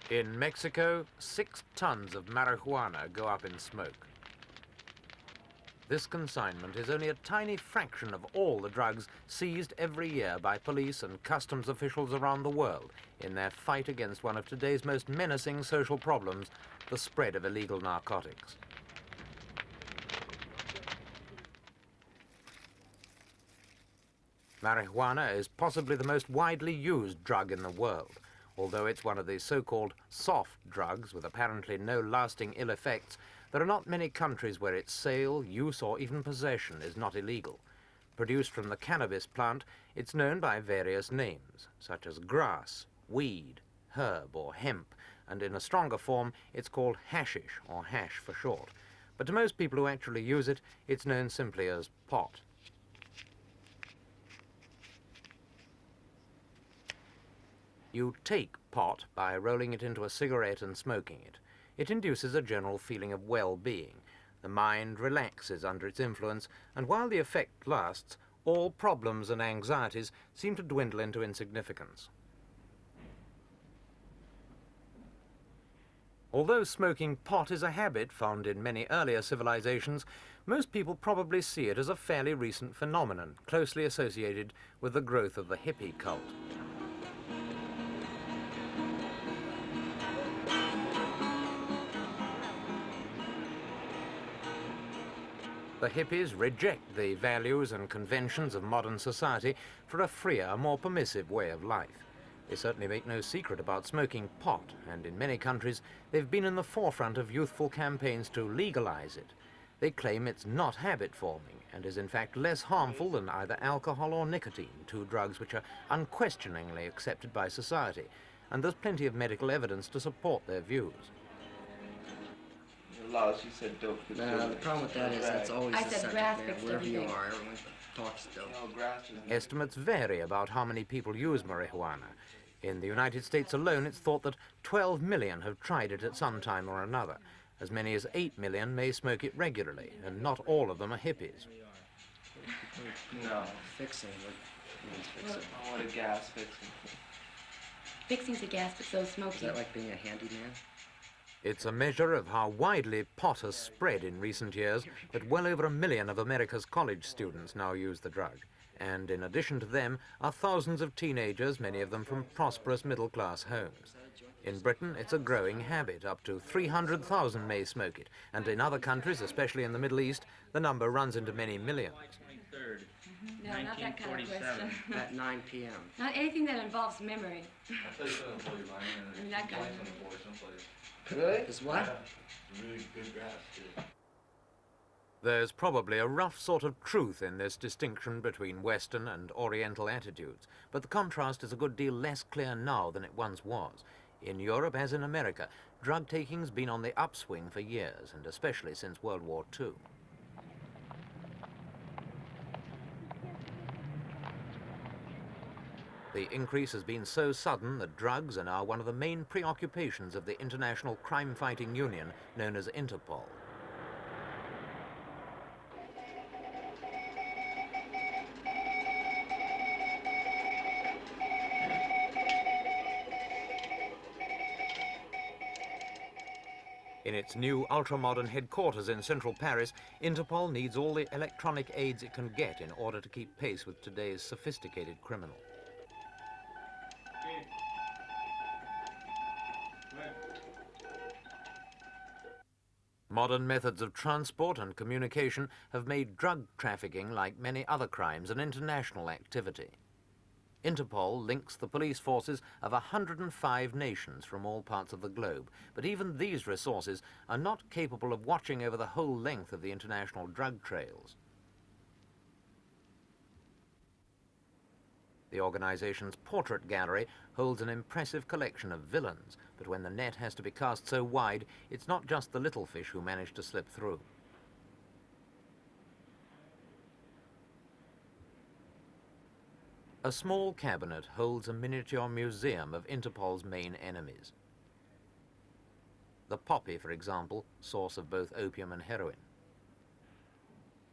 In Mexico, 6 tons of marijuana go up in smoke. This consignment is only a tiny fraction of all the drugs seized every year by police and customs officials around the world in their fight against one of today's most menacing social problems, the spread of illegal narcotics. Marijuana is possibly the most widely used drug in the world, although it's one of the so-called soft drugs with apparently no lasting ill effects. There are not many countries where its sale, use, or even possession is not illegal. Produced from the cannabis plant, it's known by various names, such as grass, weed, herb, or hemp, and in a stronger form, it's called hashish, or hash for short. But to most people who actually use it, it's known simply as pot. You take pot by rolling it into a cigarette and smoking it. It induces a general feeling of well-being. The mind relaxes under its influence, and while the effect lasts, all problems and anxieties seem to dwindle into insignificance. Although smoking pot is a habit found in many earlier civilizations, most people probably see it as a fairly recent phenomenon, closely associated with the growth of the hippie cult. The hippies reject the values and conventions of modern society for a freer, more permissive way of life. They certainly make no secret about smoking pot, and in many countries they've been in the forefront of youthful campaigns to legalize it. They claim it's not habit-forming and is in fact less harmful than either alcohol or nicotine, two drugs which are unquestioningly accepted by society, and there's plenty of medical evidence to support their views. She said dope. No, the problem with that is that's always the subject, man. Wherever you are, everyone talks dope. Estimates vary about how many people use marijuana. In the United States alone, it's thought that 12 million have tried it at some time or another. As many as 8 million may smoke it regularly, and not all of them are hippies. No. Fixing, what means fixing? I want a gas fixing. Fixing's a gas, but so is smoking. Is that like being a handyman? It's a measure of how widely pot has spread in recent years that well over 1 million of America's college students now use the drug. And in addition to them are thousands of teenagers, many of them from prosperous middle-class homes. In Britain, it's a growing habit. Up to 300,000 may smoke it. And in other countries, especially in the Middle East, the number runs into many millions. No, not that kind of question. At 9 p.m. Not anything that involves memory. I'll tell you something, blow your mind. I mean, that kind of on the board someplace. Really? Is what? Yeah. Really good grass, too. There's probably a rough sort of truth in this distinction between Western and Oriental attitudes, but the contrast is a good deal less clear now than it once was. In Europe, as in America, drug taking's been on the upswing for years, and especially since World War II. The increase has been so sudden that drugs are now one of the main preoccupations of the international crime-fighting union known as Interpol. In its new ultra-modern headquarters in central Paris, Interpol needs all the electronic aids it can get in order to keep pace with today's sophisticated criminal. Modern methods of transport and communication have made drug trafficking, like many other crimes, an international activity. Interpol links the police forces of 105 nations from all parts of the globe, but even these resources are not capable of watching over the whole length of the international drug trails. The organization's portrait gallery holds an impressive collection of villains, but when the net has to be cast so wide, it's not just the little fish who manage to slip through. A small cabinet holds a miniature museum of Interpol's main enemies. The poppy, for example, source of both opium and heroin.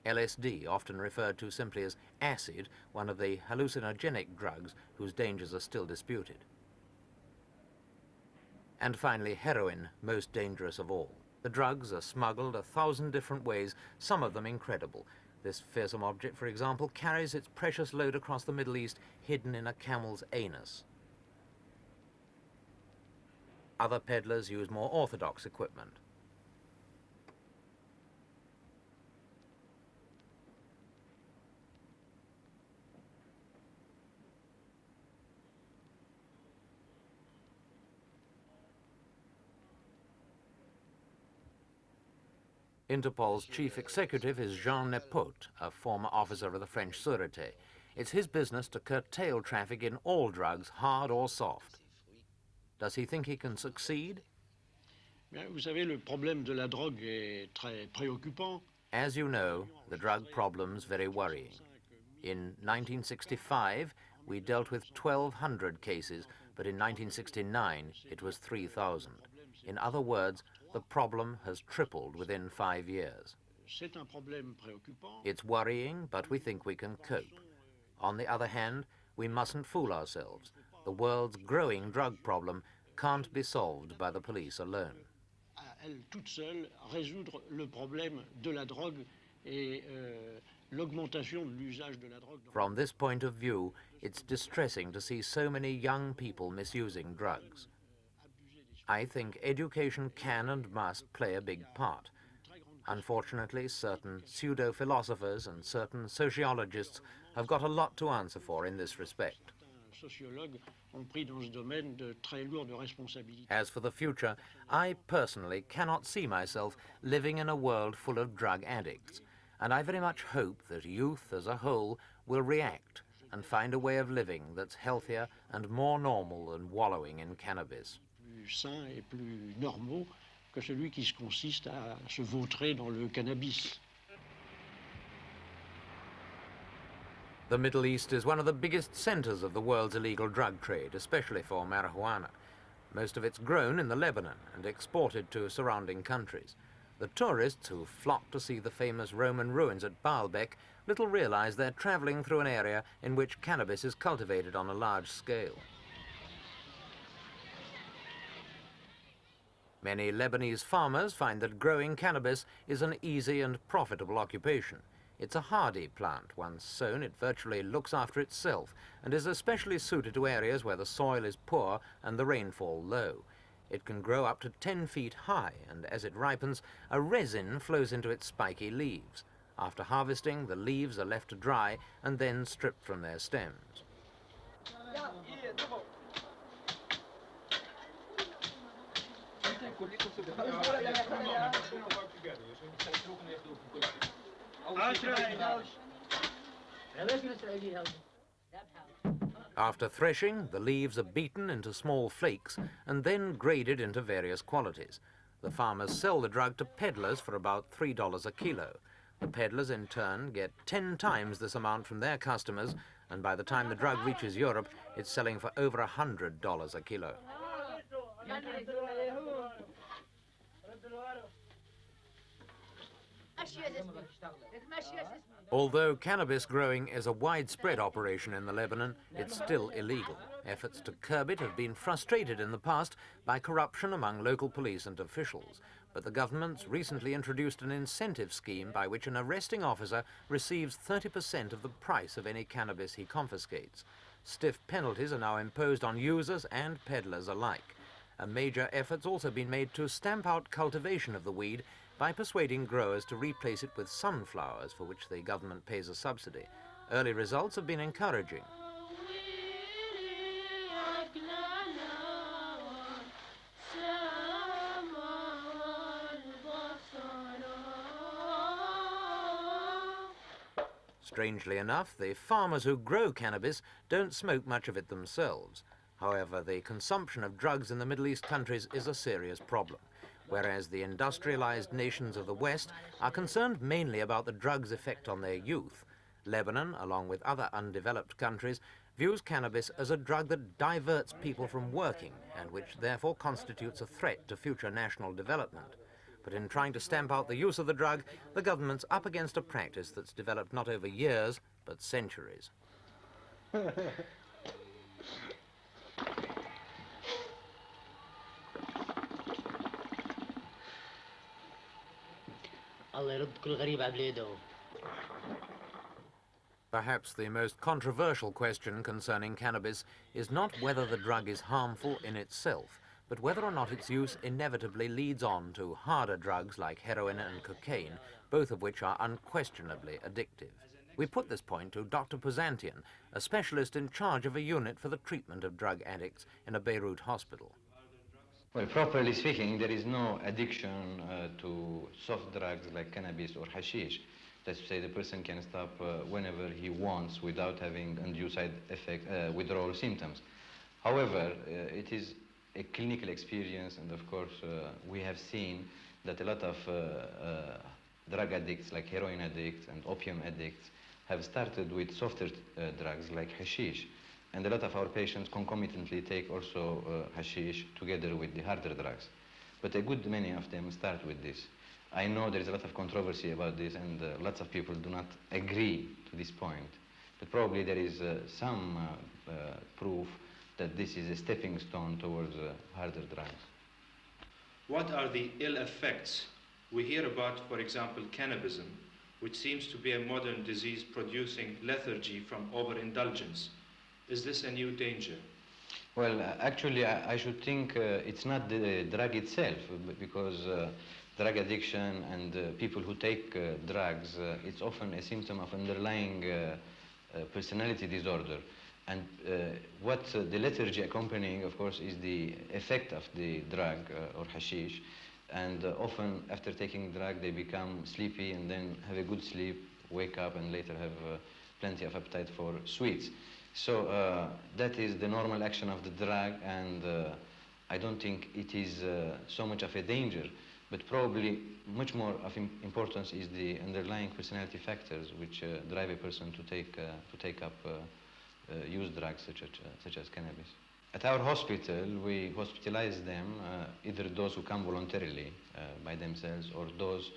LSD, often referred to simply as acid, one of the hallucinogenic drugs whose dangers are still disputed. And finally, heroin, most dangerous of all. The drugs are smuggled 1,000 different ways, some of them incredible. This fearsome object, for example, carries its precious load across the Middle East, hidden in a camel's anus. Other peddlers use more orthodox equipment. Interpol's chief executive is Jean Nepot, a former officer of the French Sûreté. It's his business to curtail traffic in all drugs, hard or soft. Does he think he can succeed? Vous savez, le problème de la drogue est très préoccupant. As you know, the drug problem's very worrying. In 1965, we dealt with 1,200 cases, but in 1969, it was 3,000. In other words, the problem has tripled within 5 years. C'est un problème préoccupant. It's worrying, but we think we can cope. On the other hand, we mustn't fool ourselves. The world's growing drug problem can't be solved by the police alone. À elle toute seule résoudre le problème de la drogue et l'augmentation de l'usage de la drogue. From this point of view, it's distressing to see so many young people misusing drugs. I think education can and must play a big part. Unfortunately, certain pseudo-philosophers and certain sociologists have got a lot to answer for in this respect. Sociologues ont pris dans ce domaine de très lourdes responsabilités. As for the future, I personally cannot see myself living in a world full of drug addicts, and I very much hope that youth as a whole will react and find a way of living that's healthier and more normal than wallowing in cannabis. Plus sains et plus normaux que celui qui consiste à se vautrer dans le cannabis. The Middle East is one of the biggest centers of the world's illegal drug trade, especially for marijuana. Most of it's grown in the Lebanon and exported to surrounding countries. The tourists who flock to see the famous Roman ruins at Baalbek little realize they're traveling through an area in which cannabis is cultivated on a large scale. Many Lebanese farmers find that growing cannabis is an easy and profitable occupation. It's a hardy plant. Once sown, it virtually looks after itself and is especially suited to areas where the soil is poor and the rainfall low. It can grow up to 10 feet high, and as it ripens, a resin flows into its spiky leaves. After harvesting, the leaves are left to dry and then stripped from their stems. After threshing, the leaves are beaten into small flakes and then graded into various qualities. The farmers sell the drug to peddlers for about $3 a kilo. The peddlers, in turn, get 10 times this amount from their customers, and by the time the drug reaches Europe, it's selling for over $100 a kilo. Although cannabis growing is a widespread operation in the Lebanon, it's still illegal. Efforts to curb it have been frustrated in the past by corruption among local police and officials. But the government's recently introduced an incentive scheme by which an arresting officer receives 30% of the price of any cannabis he confiscates. Stiff penalties are now imposed on users and peddlers alike. A major effort's also been made to stamp out cultivation of the weed by persuading growers to replace it with sunflowers, for which the government pays a subsidy. Early results have been encouraging. Strangely enough, the farmers who grow cannabis don't smoke much of it themselves. However, the consumption of drugs in the Middle East countries is a serious problem. Whereas the industrialized nations of the West are concerned mainly about the drug's effect on their youth, Lebanon, along with other undeveloped countries, views cannabis as a drug that diverts people from working and which therefore constitutes a threat to future national development. But in trying to stamp out the use of the drug, the government's up against a practice that's developed not over years, but centuries. الله يرد كل غريب على بلاده. Perhaps the most controversial question concerning cannabis is not whether the drug is harmful in itself, but whether or not its use inevitably leads on to harder drugs like heroin and cocaine, both of which are unquestionably addictive. We put this point to Dr. Puzantian, a specialist in charge of a unit for the treatment of drug addicts in a Beirut hospital. Well, properly speaking, there is no addiction to soft drugs like cannabis or hashish. Let's say the person can stop whenever he wants without having undue side effect, withdrawal symptoms. However, it is a clinical experience, and of course, we have seen that a lot of drug addicts, like heroin addicts and opium addicts, have started with softer drugs like hashish. And a lot of our patients concomitantly take also hashish together with the harder drugs. But a good many of them start with this. I know there is a lot of controversy about this, and lots of people do not agree to this point. But probably there is some proof that this is a stepping stone towards harder drugs. What are the ill effects? We hear about, for example, cannabism, which seems to be a modern disease producing lethargy from overindulgence. Is this a new danger? Well, actually, I should think it's not the drug itself, because drug addiction and people who take drugs, it's often a symptom of underlying personality disorder. And what the lethargy accompanying, of course, is the effect of the drug or hashish. And often after taking drug, they become sleepy and then have a good sleep, wake up, and later have plenty of appetite for sweets. So that is the normal action of the drug, and I don't think it is so much of a danger, but probably much more of importance is the underlying personality factors which drive a person to take up use drugs such as cannabis. At our hospital, we hospitalize them, either those who come voluntarily by themselves or those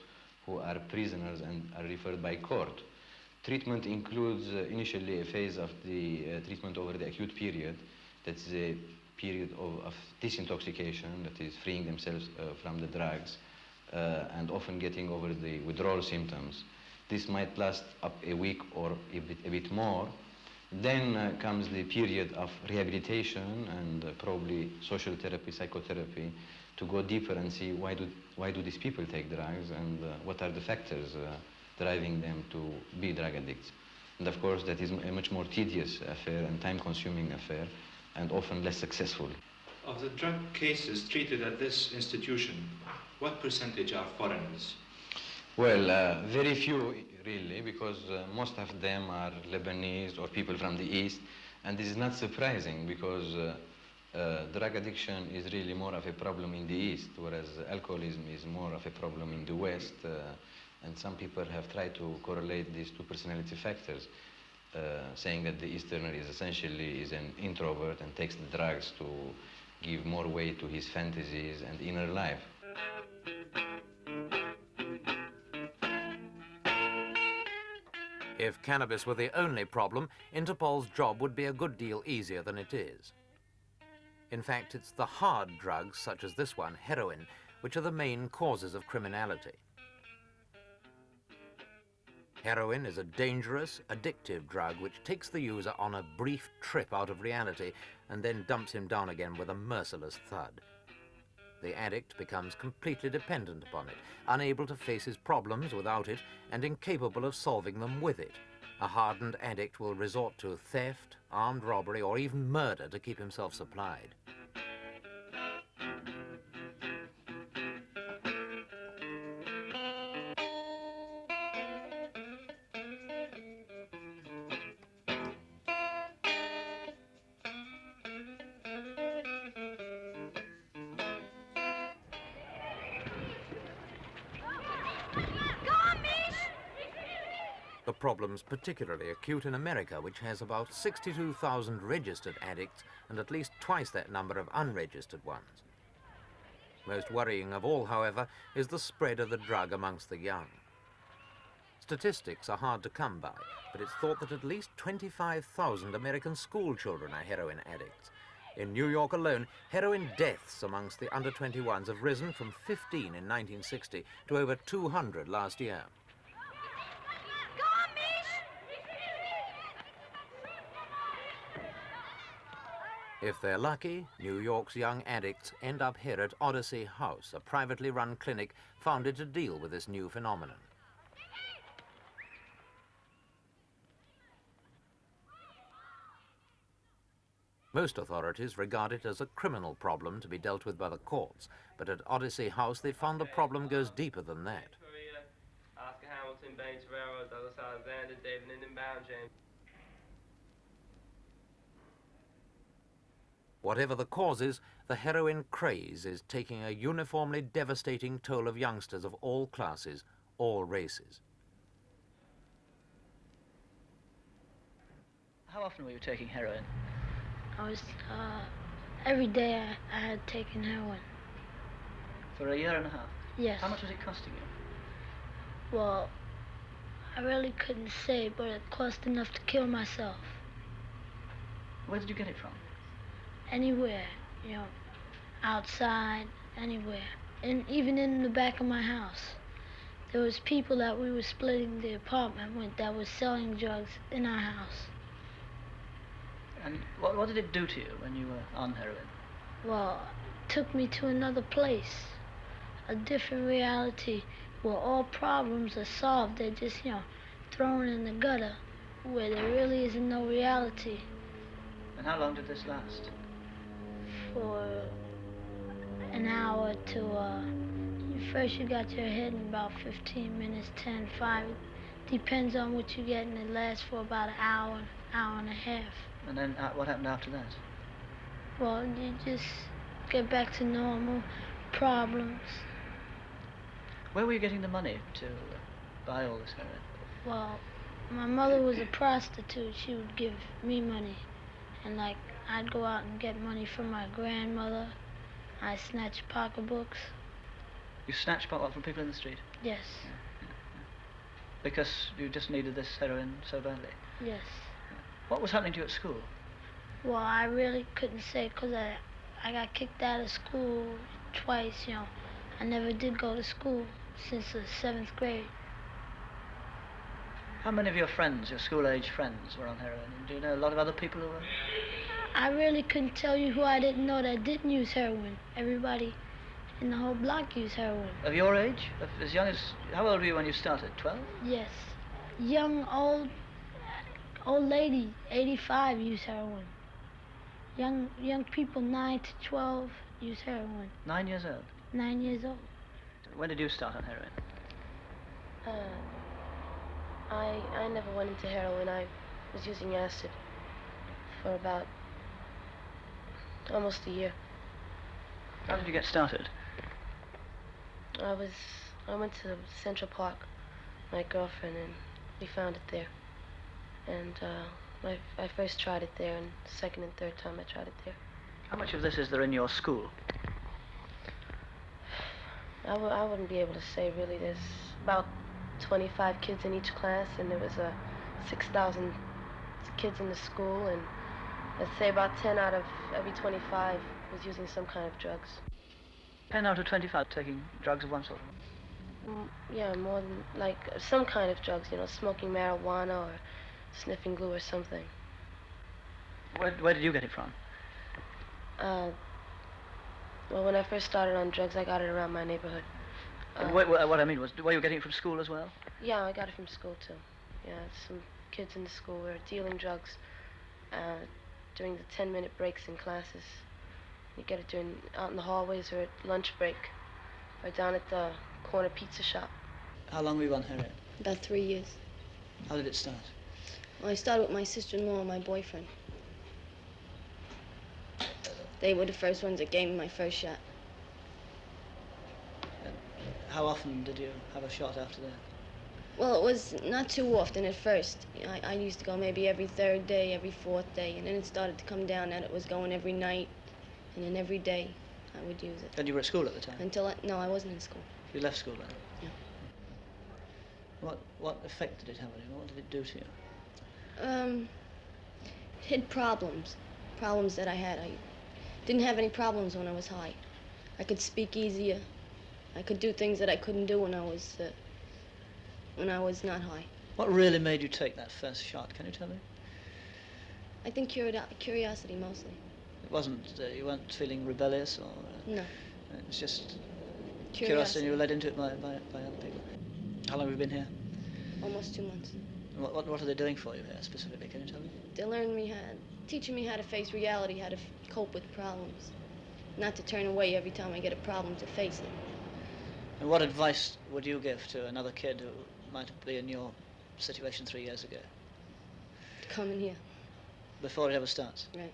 who are prisoners and are referred by court. Treatment includes initially a phase of the treatment over the acute period. That's a period of disintoxication, that is freeing themselves from the drugs and often getting over the withdrawal symptoms. This might last up a week or a bit more. Then comes the period of rehabilitation and probably social therapy, psychotherapy, to go deeper and see why do these people take drugs and what are the factors driving them to be drug addicts. And of course, that is a much more tedious affair and time-consuming affair, and often less successful. Of the drug cases treated at this institution, what percentage are foreigners? Well, very few, really, because most of them are Lebanese or people from the East, and this is not surprising because drug addiction is really more of a problem in the East, whereas alcoholism is more of a problem in the West. And some people have tried to correlate these two personality factors, saying that the Easterner is essentially an introvert and takes the drugs to give more weight to his fantasies and inner life. If cannabis were the only problem, Interpol's job would be a good deal easier than it is. In fact, it's the hard drugs, such as this one, heroin, which are the main causes of criminality. Heroin is a dangerous, addictive drug which takes the user on a brief trip out of reality and then dumps him down again with a merciless thud. The addict becomes completely dependent upon it, unable to face his problems without it and incapable of solving them with it. A hardened addict will resort to theft, armed robbery, or even murder to keep himself supplied. The problem's particularly acute in America, which has about 62,000 registered addicts and at least twice that number of unregistered ones. Most worrying of all, however, is the spread of the drug amongst the young. Statistics are hard to come by, but it's thought that at least 25,000 American school children are heroin addicts, In New York alone, heroin deaths amongst the under-21s have risen from 15 in 1960 to over 200 last year. If they're lucky, New York's young addicts end up here at Odyssey House, a privately run clinic founded to deal with this new phenomenon. Most authorities regard it as a criminal problem to be dealt with by the courts, but at Odyssey House they found the problem goes deeper than that. Oscar Hamilton, Benny Terrero, Douglas Alexander, David Lindenbaum, James. Whatever the causes, the heroin craze is taking a uniformly devastating toll of youngsters of all classes, all races. How often were you taking heroin? I was, every day I had taken heroin. For a year and a half? Yes. How much was it costing you? Well, I really couldn't say, but it cost enough to kill myself. Where did you get it from? Anywhere, you know, outside, anywhere. And even in the back of my house. There was people that we were splitting the apartment with that was selling drugs in our house. And what did it do to you when you were on heroin? Well, it took me to another place, a different reality where all problems are solved. They're just, you know, thrown in the gutter where there really isn't no reality. And how long did this last? For an hour to, first you got your head in about 15 minutes, 10, 5. It depends on what you get, and it lasts for about an hour, hour and a half. And then what happened after that? Well, you just get back to normal problems. Where were you getting the money to buy all this heroin? Well, my mother was a prostitute. She would give me money. And like, I'd go out and get money from my grandmother. I snatch pocketbooks. You snatched pot from people in the street? Yes. Yeah. Because you just needed this heroin so badly? Yes. What was happening to you at school? Well, I really couldn't say because I got kicked out of school twice, you know. I never did go to school since the 7th grade. How many of your friends, your school-age friends, were on heroin? And do you know a lot of other people who were? I really couldn't tell you who I didn't know that didn't use heroin. Everybody in the whole block used heroin. Of your age? As young as... How old were you when you started? 12? Yes. Young, old lady, 85, use heroin. Young people, 9 to 12, use heroin. 9 years old? 9 years old. When did you start on heroin? I never went into heroin. I was using acid for about almost a year. How did you get started? I went to Central Park, my girlfriend, and we found it there. And I first tried it there, and second and third time I tried it there. How much of this is there in your school? I wouldn't be able to say really. There's about 25 kids in each class, and there was 6,000 kids in the school, and let's say about 10 out of every 25 was using some kind of drugs. 10 out of 25 taking drugs of one sort? Yeah, more than, like, some kind of drugs, you know, smoking marijuana or sniffing glue or something. Where did you get it from? Well, when I first started on drugs, I got it around my neighborhood. What I mean was, were you getting it from school as well? Yeah, I got it from school too. Yeah, some kids in the school were dealing drugs during the 10-minute breaks in classes. You get it out in the hallways or at lunch break or down at the corner pizza shop. How long were you on heroin? About 3 years. How did it start? Well, I started with my sister-in-law and my boyfriend. They were the first ones that gave me my first shot. How often did you have a shot after that? Well, it was not too often at first. I used to go maybe every third day, every fourth day, and then it started to come down that it was going every night, and then every day I would use it. And you were at school at the time? No, I wasn't in school. You left school then? Yeah. What effect did it have on you? What did it do to you? It hid problems that I had. Didn't have any problems when I was high. I could speak easier. I could do things that I couldn't do when I was not high. What really made you take that first shot? Can you tell me? I think curiosity mostly. It wasn't, you weren't feeling rebellious or... No. It was just curiosity and you were led into it by other people. How long have you been here? Almost 2 months. And what are they doing for you here specifically? Can you tell me? They're teaching me how to face reality, how to cope with problems. Not to turn away every time I get a problem, to face it. And what advice would you give to another kid who might be in your situation 3 years ago? Come in here. Before it ever starts? Right.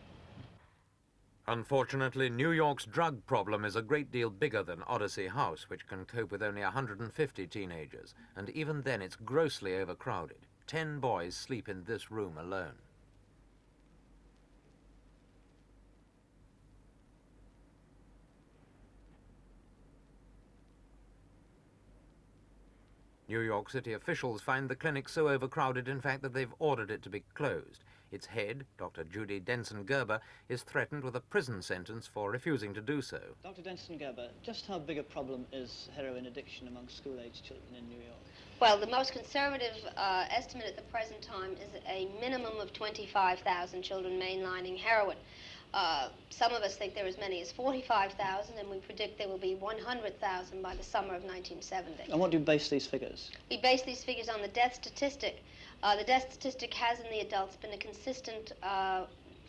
Unfortunately, New York's drug problem is a great deal bigger than Odyssey House, which can cope with only 150 teenagers, and even then it's grossly overcrowded. 10 boys sleep in this room alone. New York City officials find the clinic so overcrowded, in fact, that they've ordered it to be closed. Its head, Dr. Judy Denson-Gerber, is threatened with a prison sentence for refusing to do so. Dr. Denson-Gerber, just how big a problem is heroin addiction among school-age children in New York? Well, the most conservative estimate at the present time is a minimum of 25,000 children mainlining heroin. Some of us think there are as many as 45,000, and we predict there will be 100,000 by the summer of 1970. And what do you base these figures? We base these figures on the death statistic. The death statistic has in the adults been a consistent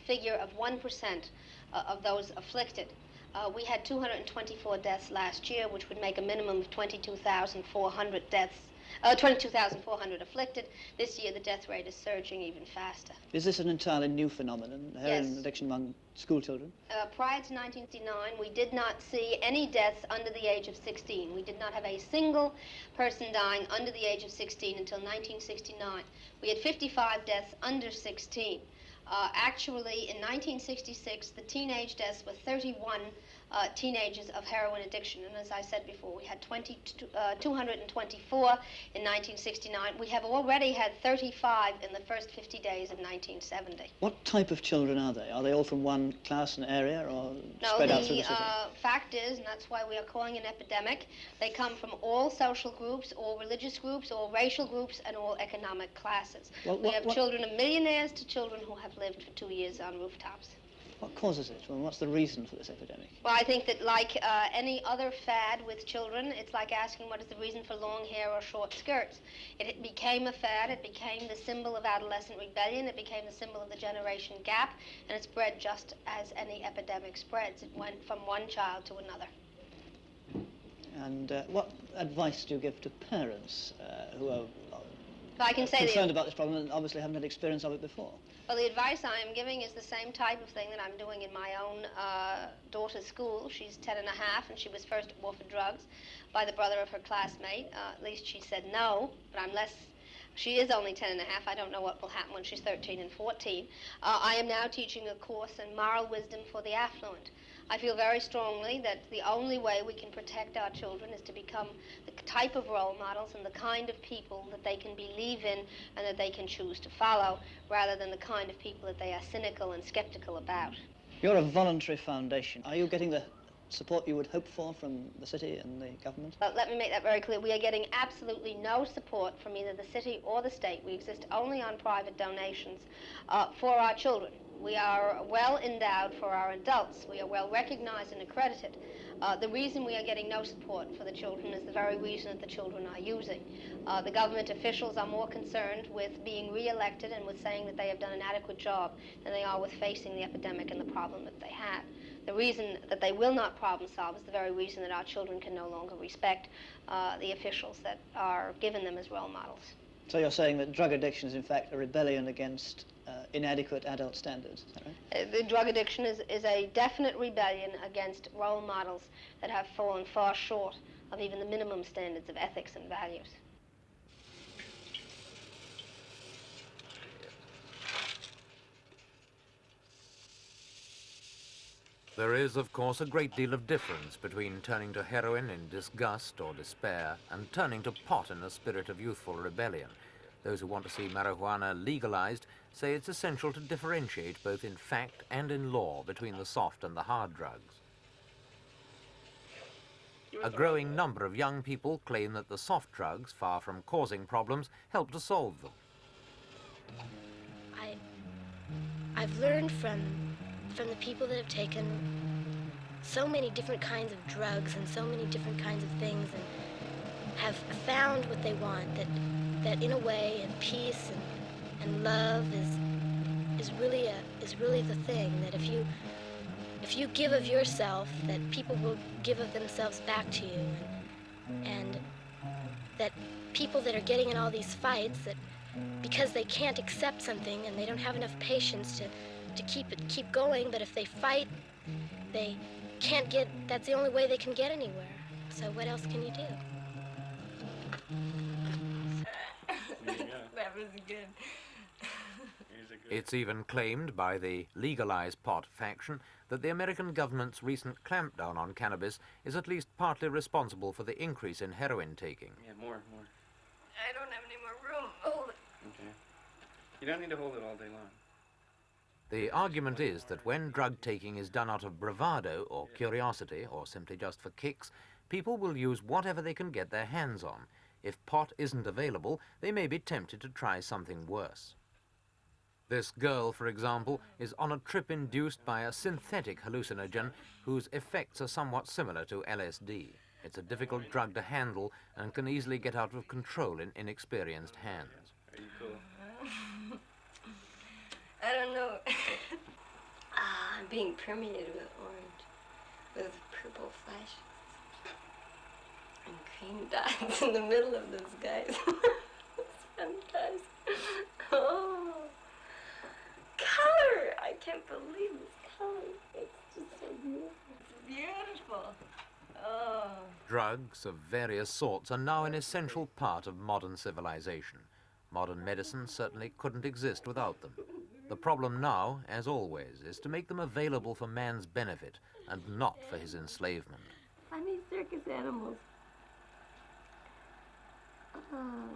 figure of 1% of those afflicted. We had 224 deaths last year, which would make a minimum of 22,400 deaths. 22,400 afflicted. This year, the death rate is surging even faster. Is this an entirely new phenomenon, heroin addiction among school children? Prior to 1969, we did not see any deaths under the age of 16. We did not have a single person dying under the age of 16 until 1969. We had 55 deaths under 16. Actually, in 1966, the teenage deaths were 31 teenagers of heroin addiction. And as I said before, we had 224 in 1969. We have already had 35 in the first 50 days of 1970. What type of children are they? Are they all from one class and area or spread out through the city? No, the fact is, and that's why we are calling it an epidemic, they come from all social groups, all religious groups, all racial groups, and all economic classes. We have children of millionaires to children who have lived for 2 years on rooftops. What causes it? Well, what's the reason for this epidemic? Well, I think that like any other fad with children, it's like asking what is the reason for long hair or short skirts. It became a fad, it became the symbol of adolescent rebellion, it became the symbol of the generation gap, and it spread just as any epidemic spreads. It went from one child to another. And what advice do you give to parents who are concerned about this problem and obviously haven't had experience of it before? Well, the advice I am giving is the same type of thing that I'm doing in my own daughter's school. She's 10 and a half, and she was first offered drugs by the brother of her classmate. At least she said no, but she is only 10 and a half. I don't know what will happen when she's 13 and 14. I am now teaching a course in moral wisdom for the affluent. I feel very strongly that the only way we can protect our children is to become the type of role models and the kind of people that they can believe in and that they can choose to follow, rather than the kind of people that they are cynical and skeptical about. You're a voluntary foundation. Are you getting the support you would hope for from the city and the government? Well, let me make that very clear. We are getting absolutely no support from either the city or the state. We exist only on private donations for our children. We are well endowed for our adults. We are well recognized and accredited. The reason we are getting no support for the children is the very reason that the children are using. The government officials are more concerned with being re-elected and with saying that they have done an adequate job than they are with facing the epidemic and the problem that they have. The reason that they will not problem solve is the very reason that our children can no longer respect the officials that are given them as role models. So you're saying that drug addiction is in fact a rebellion against inadequate adult standards, is that right? The drug addiction is a definite rebellion against role models that have fallen far short of even the minimum standards of ethics and values. There is, of course, a great deal of difference between turning to heroin in disgust or despair and turning to pot in a spirit of youthful rebellion. Those who want to see marijuana legalized say it's essential to differentiate both in fact and in law between the soft and the hard drugs. A growing number of young people claim that the soft drugs, far from causing problems, help to solve them. I've learned from the people that have taken so many different kinds of drugs and so many different kinds of things and have found what they want, that in a way, and peace and love is really the thing, that if you give of yourself, that people will give of themselves back to you, and that people that are getting in all these fights, that because they can't accept something and they don't have enough patience to keep going, but if they fight, they can't get, that's the only way they can get anywhere. So what else can you do? That was good. It's even claimed by the legalized pot faction that the American government's recent clampdown on cannabis is at least partly responsible for the increase in heroin taking. Yeah, more. I don't have any more room. Hold it. Okay. You don't need to hold it all day long. The argument is that when drug taking is done out of bravado or curiosity or simply just for kicks, people will use whatever they can get their hands on. If pot isn't available, they may be tempted to try something worse. This girl, for example, is on a trip induced by a synthetic hallucinogen whose effects are somewhat similar to LSD. It's a difficult drug to handle and can easily get out of control in inexperienced hands. Are you cool? I don't know. I'm being permeated with orange, with purple flashes, and green dots in the middle of those guys. It's fantastic. Oh, color! I can't believe this color. It's just so beautiful. It's beautiful. Oh. Drugs of various sorts are now an essential part of modern civilization. Modern medicine certainly couldn't exist without them. The problem now, as always, is to make them available for man's benefit and not for his enslavement. Funny circus animals. Oh.